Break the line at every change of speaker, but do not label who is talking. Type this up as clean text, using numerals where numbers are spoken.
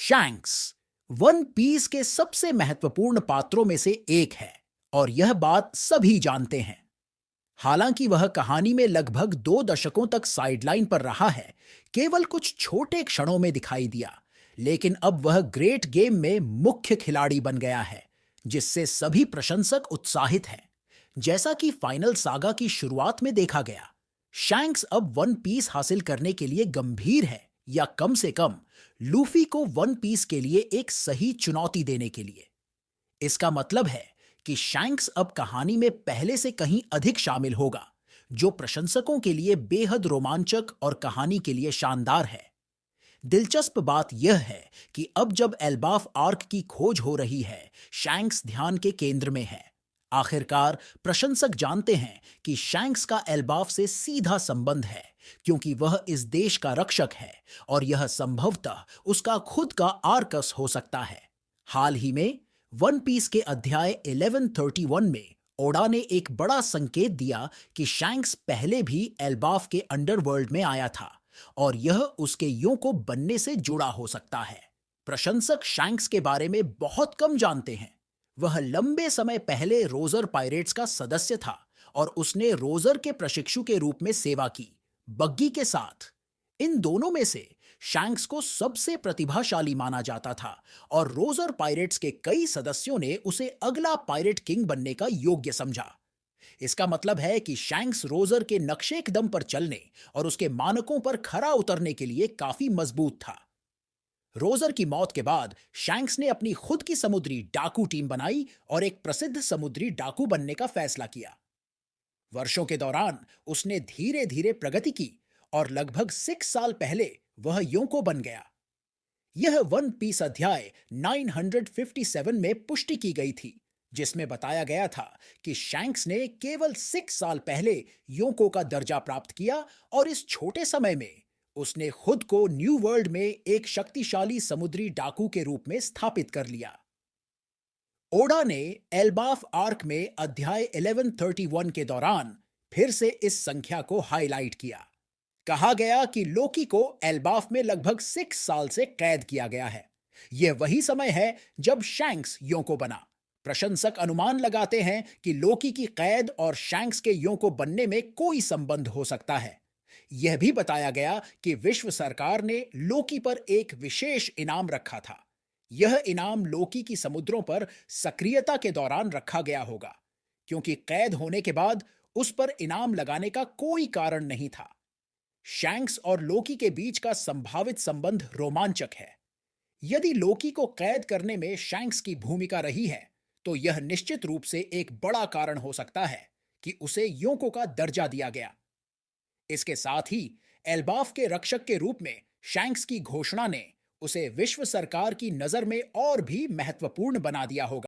Shanks one piece के सबसे महत्वपूर्ण पात्रों में से एक है और यह बात सभी जानते हैं। हालांकि वह कहानी में लगभग 2 दशकों तक साइडलाइन पर रहा है, केवल कुछ छोटे क्षणों में दिखाई दिया, लेकिन अब वह ग्रेट गेम में मुख्य खिलाड़ी बन गया है, जिससे सभी प्रशंसक उत्साहित हैं। जैसा कि फाइनल सागा की शुरुआत में देखा गया, शैंक्स अब वन पीस हासिल करने के लिए गंभीर है, या कम से कम लूफी को वन पीस के लिए एक सही चुनौती देने के लिए। इसका मतलब है कि शैंक्स अब कहानी में पहले से कहीं अधिक शामिल होगा, जो प्रशंसकों के लिए बेहद रोमांचक और कहानी के लिए शानदार है। दिलचस्प बात यह है कि अब जब एल्बाफ आर्क की खोज हो रही है, शैंक्स ध्यान के केंद्र में है। आखिरकार प्रशंसक जानते हैं कि शैंक्स का एल्बाफ से सीधा संबंध है, क्योंकि वह इस देश का रक्षक है और यह संभवतः उसका खुद का आर्कस हो सकता है। हाल ही में वन पीस के अध्याय 1131 में ओडा ने एक बड़ा संकेत दिया कि शैंक्स पहले भी एल्बाफ के अंडरवर्ल्ड में आया था और यह उसके योंको बनने से जुड़ा हो सकता है। प्रशंसक शैंक्स के बारे में बहुत कम जानते हैं। वह लंबे समय पहले रोजर पायरेट्स का सदस्य था और उसने रोजर के प्रशिक्षु के रूप में सेवा की, बग्गी के साथ। इन दोनों में से शैंक्स को सबसे प्रतिभाशाली माना जाता था और रोजर पायरेट्स के कई सदस्यों ने उसे अगला पायरेट किंग बनने का योग्य समझा। इसका मतलब है कि शैंक्स रोजर के नक्शे कदम पर चलने और उसके मानकों पर खरा उतरने के लिए काफी मजबूत था। रोजर की मौत के बाद शैंक्स ने अपनी खुद की समुद्री डाकू टीम बनाई और एक प्रसिद्ध समुद्री डाकू बनने का फैसला किया। वर्षों के दौरान उसने धीरे धीरे प्रगति की और लगभग 6 साल पहले वह योंको बन गया। यह वन पीस अध्याय 957 में पुष्टि की गई थी, जिसमें बताया गया था कि शैंक्स ने केवल 6 साल पहले योंको का दर्जा प्राप्त किया और इस छोटे समय में उसने खुद को न्यू वर्ल्ड में एक शक्तिशाली समुद्री डाकू के रूप में स्थापित कर लिया। ओडा ने एल्बाफ आर्क में अध्याय 1131 के दौरान फिर से इस संख्या को हाईलाइट किया। कहा गया कि लोकी को एल्बाफ में लगभग 6 साल से कैद किया गया है। यह वही समय है जब शैंक्स योंको बना। प्रशंसक अनुमान लगाते हैं कि लोकी की कैद और शैंक्स के योंको बनने में कोई संबंध हो सकता है। यह भी बताया गया कि विश्व सरकार ने लोकी पर एक विशेष इनाम रखा था। यह इनाम लोकी की समुद्रों पर सक्रियता के दौरान रखा गया होगा, क्योंकि कैद होने के बाद उस पर इनाम लगाने का कोई कारण नहीं था। शैंक्स और लोकी के बीच का संभावित संबंध रोमांचक है। यदि लोकी को कैद करने में शैंक्स की भूमिका रही है, तो यह निश्चित रूप से एक बड़ा कारण हो सकता है कि उसे योंको का दर्जा दिया गया। इसके साथ ही एल्बाफ के रक्षक के रूप में शैंक्स की घोषणा ने उसे विश्व सरकार की नजर में और भी महत्वपूर्ण बना दिया होगा।